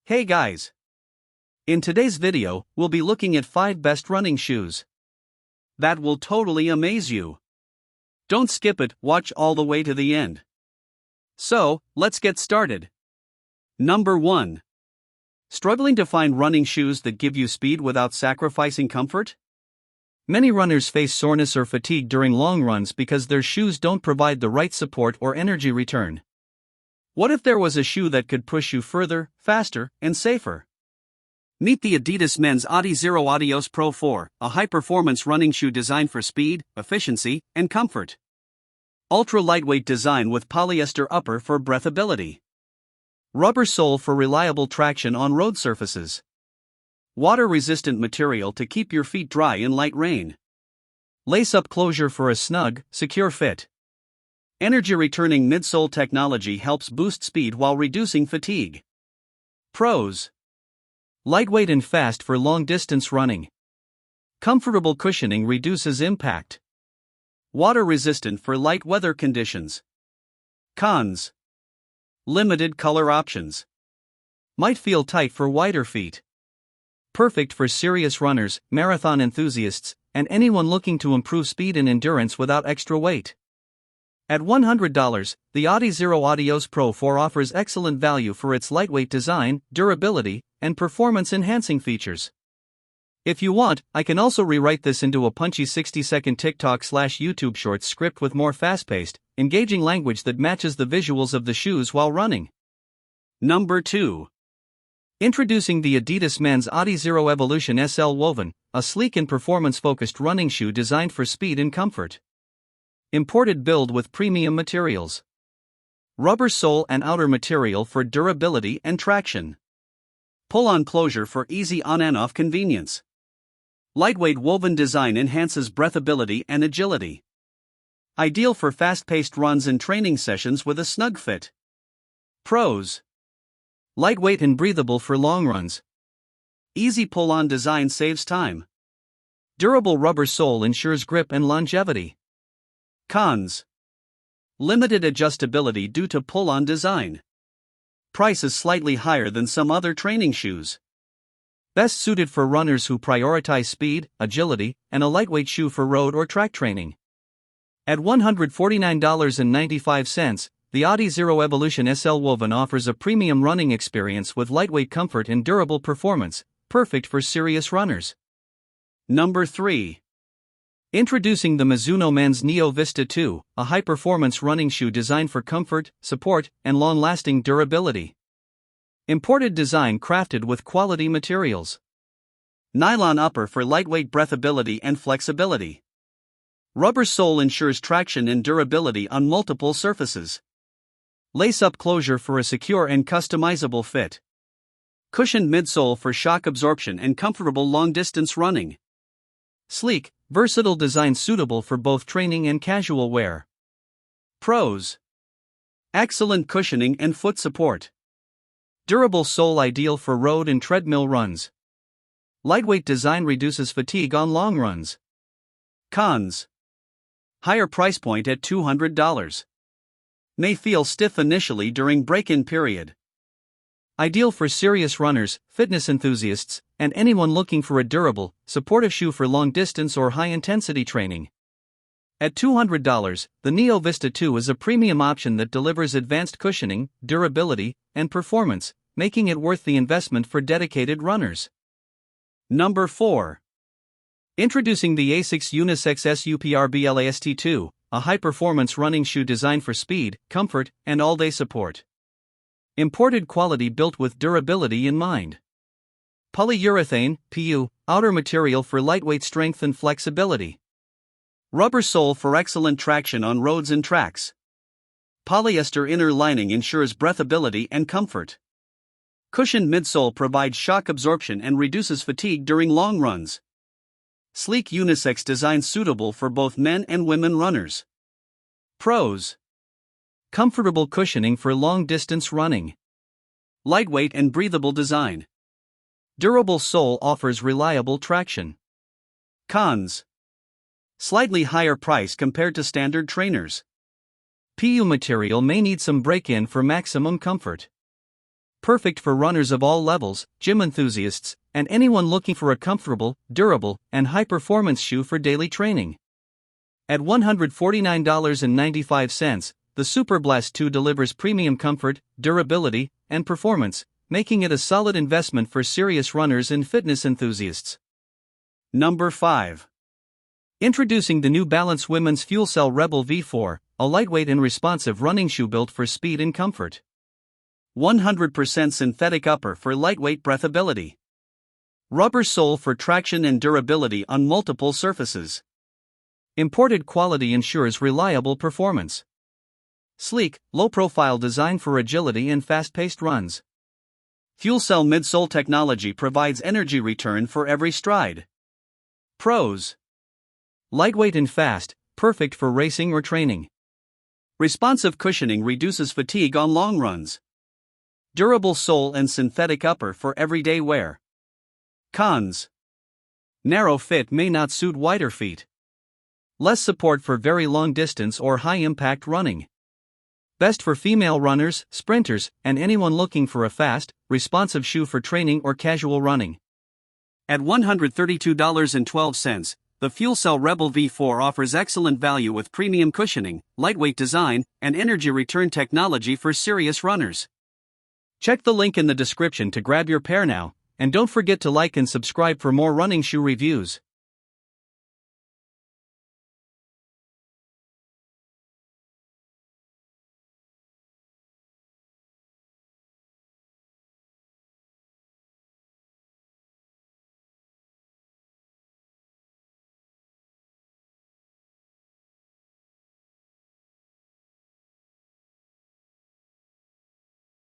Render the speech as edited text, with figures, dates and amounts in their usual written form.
Hey guys! In today's video, we'll be looking at 5 best running shoes that will totally amaze you. Don't skip it, watch all the way to the end. So, let's get started. Number 1. Struggling to find running shoes that give you speed without sacrificing comfort? Many runners face soreness or fatigue during long runs because their shoes don't provide the right support or energy return. What if there was a shoe that could push you further, faster, and safer? Meet the Adidas men's Adizero Adios Pro 4, a high-performance running shoe designed for speed, efficiency, and comfort. Ultra-lightweight design with polyester upper for breathability. Rubber sole for reliable traction on road surfaces. Water-resistant material to keep your feet dry in light rain. Lace-up closure for a snug, secure fit. Energy-returning midsole technology helps boost speed while reducing fatigue. Pros: lightweight and fast for long-distance running. Comfortable cushioning reduces impact. Water-resistant for light weather conditions. Cons: limited color options. Might feel tight for wider feet. Perfect for serious runners, marathon enthusiasts, and anyone looking to improve speed and endurance without extra weight. At $100, the Adizero Adios Pro 4 offers excellent value for its lightweight design, durability, and performance-enhancing features. If you want, I can also rewrite this into a punchy 60-second TikTok/YouTube Shorts script with more fast-paced, engaging language that matches the visuals of the shoes while running. Number 2. Introducing the Adidas men's Adizero Evo SL Woven, a sleek and performance-focused running shoe designed for speed and comfort. Imported build with premium materials. Rubber sole and outer material for durability and traction. Pull-on closure for easy on and off convenience. Lightweight woven design enhances breathability and agility. Ideal for fast-paced runs and training sessions with a snug fit. Pros: lightweight and breathable for long runs. Easy pull-on design saves time. Durable rubber sole ensures grip and longevity. Cons: limited adjustability due to pull-on design. Price is slightly higher than some other training shoes. Best suited for runners who prioritize speed, agility, and a lightweight shoe for road or track training. At $149.95, the Adizero Evo SL Woven offers a premium running experience with lightweight comfort and durable performance, perfect for serious runners. Number 3. Introducing the Mizuno men's Neo Vista 2, a high-performance running shoe designed for comfort, support, and long-lasting durability. Imported design crafted with quality materials. Nylon upper for lightweight breathability and flexibility. Rubber sole ensures traction and durability on multiple surfaces. Lace-up closure for a secure and customizable fit. Cushioned midsole for shock absorption and comfortable long-distance running. Sleek, versatile design suitable for both training and casual wear. Pros: excellent cushioning and foot support. Durable sole ideal for road and treadmill runs. Lightweight design reduces fatigue on long runs. Cons: higher price point at $200. May feel stiff initially during break-in period. Ideal for serious runners, fitness enthusiasts, and anyone looking for a durable, supportive shoe for long-distance or high-intensity training. At $200, the Neo Vista 2 is a premium option that delivers advanced cushioning, durability, and performance, making it worth the investment for dedicated runners. Number 4. Introducing the ASICS Unisex SUPERBLAST 2, a high-performance running shoe designed for speed, comfort, and all-day support. Imported quality built with durability in mind. Polyurethane, PU, outer material for lightweight strength and flexibility. Rubber sole for excellent traction on roads and tracks. Polyester inner lining ensures breathability and comfort. Cushioned midsole provides shock absorption and reduces fatigue during long runs. Sleek unisex design suitable for both men and women runners. Pros: comfortable cushioning for long-distance running. Lightweight and breathable design. Durable sole offers reliable traction. Cons: slightly higher price compared to standard trainers. PU material may need some break-in for maximum comfort. perfect for runners of all levels, gym enthusiasts, and anyone looking for a comfortable, durable, and high-performance shoe for daily training. At $149.95, the SUPERBLAST 2 delivers premium comfort, durability, and performance, making it a solid investment for serious runners and fitness enthusiasts. Number 5. Introducing the New Balance Women's FuelCell Rebel V4, a lightweight and responsive running shoe built for speed and comfort. 100% synthetic upper for lightweight breathability. Rubber sole for traction and durability on multiple surfaces. Imported quality ensures reliable performance. Sleek, low-profile design for agility and fast-paced runs. FuelCell midsole technology provides energy return for every stride. Pros: lightweight and fast, perfect for racing or training. Responsive cushioning reduces fatigue on long runs. Durable sole and synthetic upper for everyday wear. Cons: narrow fit may not suit wider feet. Less support for very long distance or high-impact running. Best for female runners, sprinters, and anyone looking for a fast, responsive shoe for training or casual running. At $132.12, the FuelCell Rebel V4 offers excellent value with premium cushioning, lightweight design, and energy return technology for serious runners. Check the link in the description to grab your pair now, and don't forget to like and subscribe for more running shoe reviews.